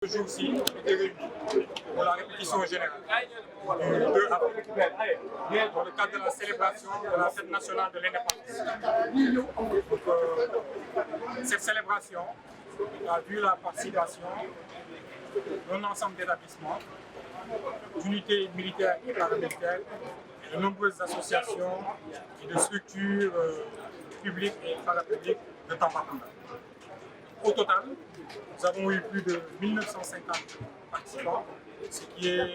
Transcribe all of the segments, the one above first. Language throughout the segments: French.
Ce jour-ci était réuni pour la répétition générale du 2 avril dans le cadre de la célébration de la fête nationale de l'indépendance. Cette célébration a vu la participation d'un ensemble d'établissements, d'unités militaires et paramilitaires, et de nombreuses associations et de structures publiques et parapubliques de Tambacounda. Au total, nous avons eu plus de 1950 participants, ce qui est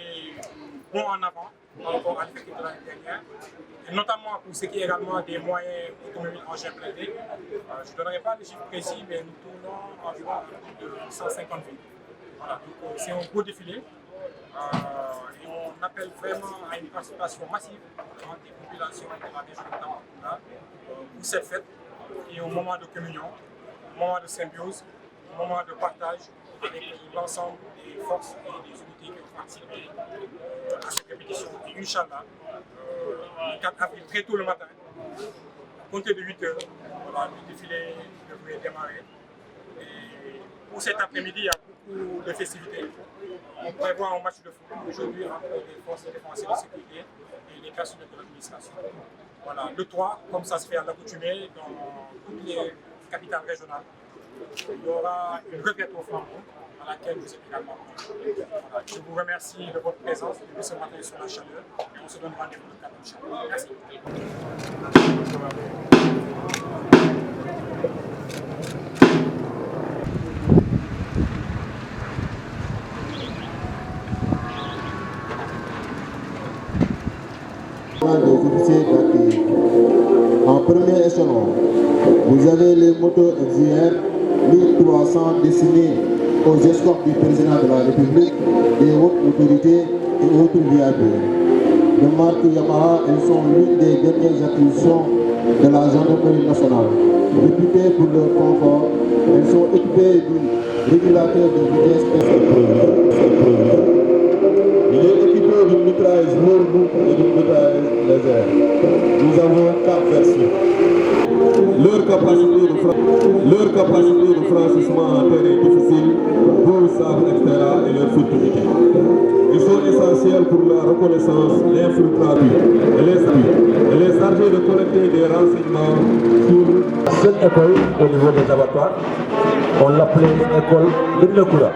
bon en avant par rapport à l'effectif de l'année dernière, et notamment pour ce qui est également des moyens économiques en blindés. Je ne donnerai pas les chiffres précis, mais nous tournons environ à plus de 150 villes. Voilà, donc c'est un gros défilé et on appelle vraiment à une participation massive des populations de la région de Tambacounda pour cette fête et au moment de communion, au moment de symbiose, au moment de partage avec l'ensemble des forces et des unités qui ont participé à cette répétition. Et Inch'Allah, le 4 avril, très tôt le matin, à compter de 8 h, voilà, le défilé devrait démarrer. Et pour cet après-midi, il y a beaucoup de festivités. On prévoit un match de foot aujourd'hui entre les forces de défense et de sécurité et les personnels de l'administration. Voilà, le 3, comme ça se fait à l'accoutumée dans toutes les capitales régionales, il y aura une retraite au flambeau à laquelle vous êtes également. Voilà, je vous remercie de votre présence depuis ce matin sur la chaleur et on se donne rendez-vous le 4 avril. Merci. Des officiers d'actifs. En premier échelon, vous avez les motos FZR 1300 destinés aux escortes du président de la République, des hautes autorités et autres VIP. De marque Yamaha, elles sont l'une des dernières acquisitions de la gendarmerie nationale. Réputées pour leur confort, elles sont équipées du régulateur de vitesse spécial. Il est équipé d'une mitrailleuse lourde et d'une mitrailleuse légère. Nous avons 4 versions. Leur capacité de franchissement en terrain difficile, beau sable, etc. et leur furtivité. Ils sont essentiels pour la reconnaissance, l'infiltration et les chargés de collecter des renseignements sur cette école au niveau des abattoirs. On l'appelait école de Lekura.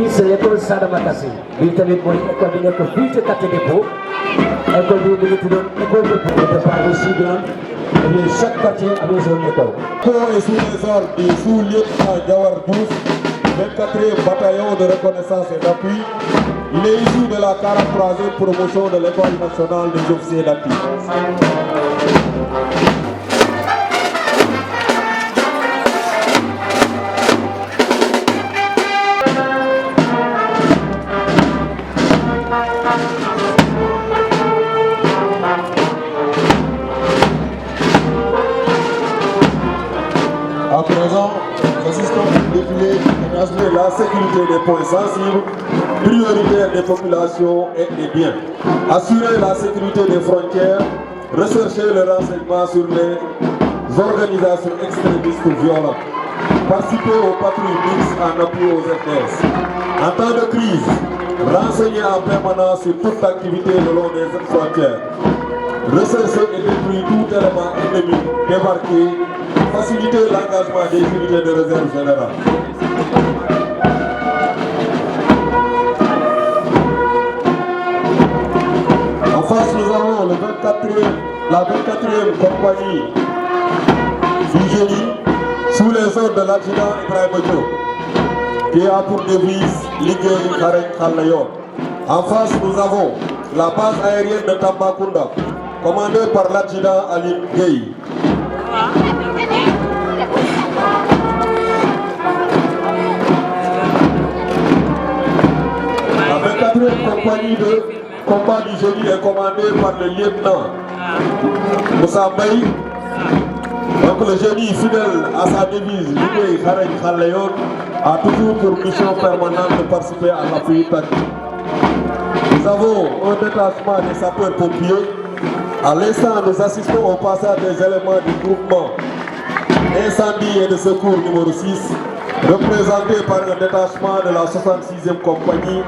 C'est l'école Sadamakasi. Il est avec moi, l'école de l'école de Katedepo. L'école de l'école de préparation aussi grande. Et chaque quartier avait son école. Et sous les ordres du sous-lieutenant Jawar Diouf, 24e bataillon de reconnaissance et d'appui, il est issu de la 43e promotion de l'école nationale des officiers d'appui. À présent, nous assistons au défilé qui transmet la sécurité des points sensibles, prioritaire des populations et des biens. Assurer la sécurité des frontières, rechercher le renseignement sur les organisations extrémistes violentes, participer aux patrouilles mixtes en appui aux FDS. En temps de crise, renseigner en permanence sur toute activité le long des frontières. Rechercher et détruire tout élément ennemi débarqué, faciliter l'engagement des unités de réserve générale. En face, nous avons la 24e compagnie du génie sous les ordres de l'adjudant Ibrahim Diop, qui a pour devise Liguey Kharek Khalayon. En face, nous avons la base aérienne de Tambacounda, commandée par l'adjudant Ali Gueye. La 24e compagnie de combat du génie est commandée par le lieutenant Moussa Mbaye. Donc le génie fidèle à sa devise Liguey Kharek Khalayon a toujours pour mission permanente de participer à l'appui tactique. Nous avons un détachement des sapeurs-pompiers. À l'instant, nous assistons au passage des éléments du groupement incendie et de secours numéro 6 représenté par un détachement de la 66e compagnie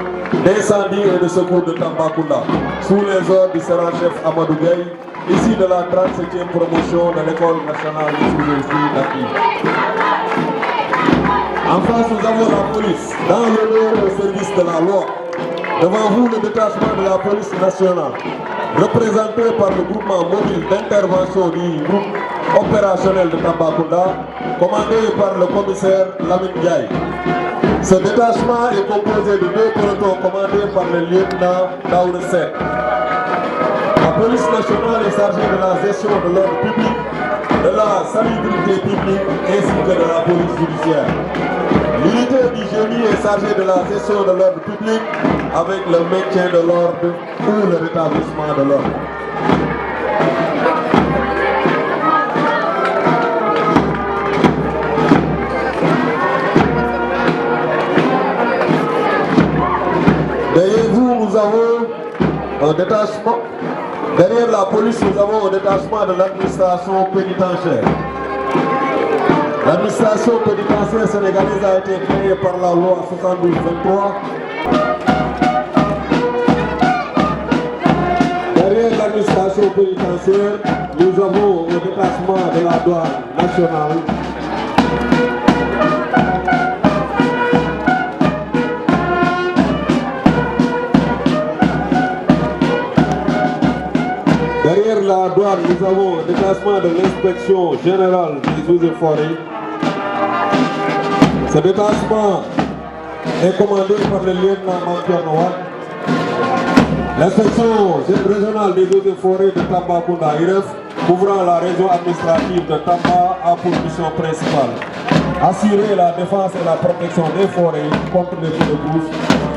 d'incendie et de secours de Tambacounda, sous les ordres du sergent-chef Amadou Gueye, ici de la 37e promotion de l'École nationale des sous-officiers d'actifs. En face, nous avons la police, dans l'honneur au service de la loi. Devant vous, le détachement de la police nationale, représenté par le groupement mobile d'intervention du groupe opérationnel de Tambacounda, commandé par le commissaire Lamine Ndiaye. Ce détachement est composé de 2 pelotons commandés par le lieutenant Daoud Seck. La police nationale est chargée de la gestion de l'ordre public, de la salubrité publique ainsi que de la police judiciaire. L'unité du génie est chargée de la gestion de l'ordre public avec le maintien de l'ordre ou le rétablissement de l'ordre. Derrière vous, nous avons un détachement. Derrière la police, nous avons un détachement de l'administration pénitentiaire. L'administration pénitentiaire sénégalaise a été créée par la loi 72-23. Derrière l'administration pénitentiaire, nous avons le détachement de la douane nationale. Derrière la douane, nous avons le détachement de l'inspection générale des eaux et forêts. Ce détachement est commandé par le lieutenant Mampier Noah. L'inspection régionale des eaux et forêts de Tambacounda, IREF, couvrant la région administrative de Tamba, a pour mission principale assurer la défense et la protection des forêts contre les feux de brousse,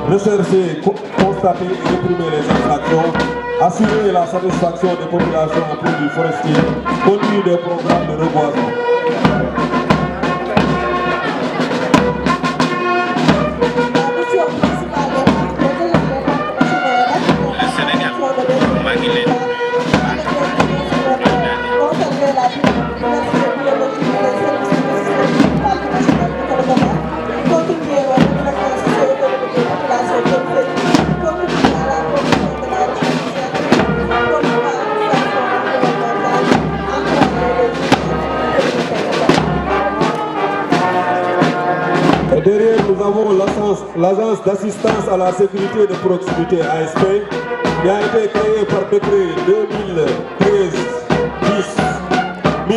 rechercher, constater et réprimer les infractions, assurer la satisfaction des populations en produits forestiers, conduire des programmes de reboisement. Derrière, nous avons l'agence d'assistance à la sécurité de proximité ASP, qui a été créée par décret 2013-10-1063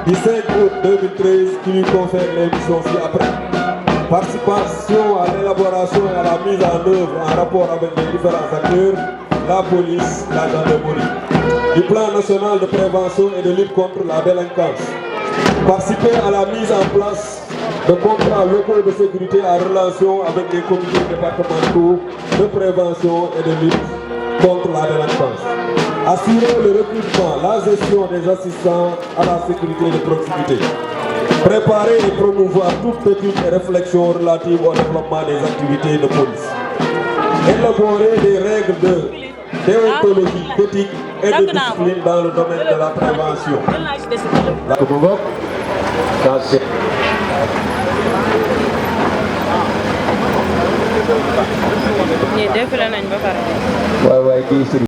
du 5 août 2013 qui lui confère les missions ci-après. Participation à l'élaboration et à la mise en œuvre en rapport avec les différents acteurs, la police, la gendarmerie, du plan national de prévention et de lutte contre la délinquance. Participer à la mise en place de contrats locaux de sécurité en relation avec les comités départementaux de prévention et de lutte contre la délinquance. Assurer le recrutement, la gestion des assistants à la sécurité de proximité. Préparer et promouvoir toute étude et réflexion relative au développement des activités de police. Élaborer des règles de déontologie, d'éthique et de discipline dans le domaine de la prévention. ñii défilé nañ ba pare.